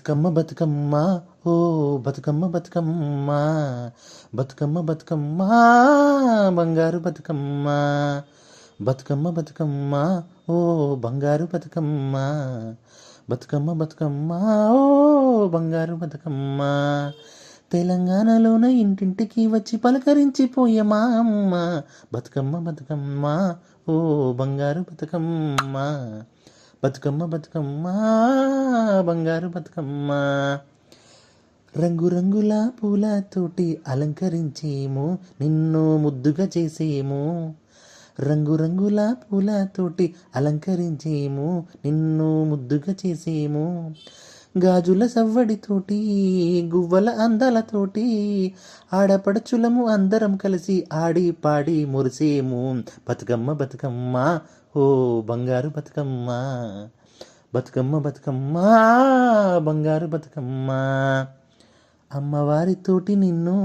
బతుకమ్మ బతుకమ్మ ఓ బతుకమ్మ బతుకమ్మ బతుకమ్మ బతుకమ్మ బంగారు బతుకమ్మ బతుకమ్మ బతుకమ్మ ఓ బంగారు బతుకమ్మ బతుకమ్మ బతుకమ్మ ఓ బంగారు బతుకమ్మ తెలంగాణలోన ఇంటింటికి వచ్చి పలకరించిపోయే మా అమ్మ బతుకమ్మ బతుకమ్మ ఓ బంగారు బతుకమ్మ బతుకమ్మ బతుకమ్మ బంగారు బతుకమ్మ రంగురంగుల పూలతోటి అలంకరించేము నిన్ను ముద్దుగా చేసేము రంగురంగుల పూలతోటి అలంకరించేము నిన్ను ముద్దుగా చేసేము గాజుల సవ్వడితోటి గువ్వల అందాలతోటి ఆడపడుచులము అందరం కలిసి ఆడి పాడి మురిసేము బతుకమ్మ బతుకమ్మ ఓ బంగారు బతుకమ్మ బతుకమ్మ బతుకమ్మ బంగారు బతుకమ్మ అమ్మవారితోటి నిన్ను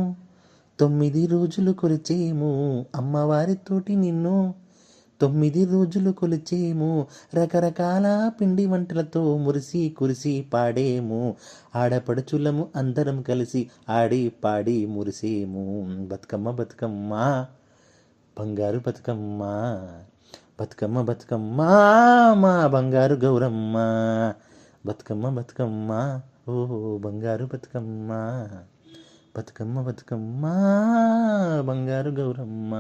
9 రోజులు కొలిచేము అమ్మవారితోటి నిన్ను 9 రోజులు కొలిచేము రకరకాల పిండి వంటలతో మురిసి కురిసి పాడేము ఆడపడుచులము అందరం కలిసి ఆడి పాడి మురిసేము బతుకమ్మ బతుకమ్మ బంగారు బతుకమ్మ బతుకమ్మ బతుకమ్మ మా బంగారు గౌరమ్మ బతుకమ్మ బతుకమ్మ ఓ బంగారు బతుకమ్మ బతుకమ్మ బతుకమ్మ బంగారు గౌరమ్మ.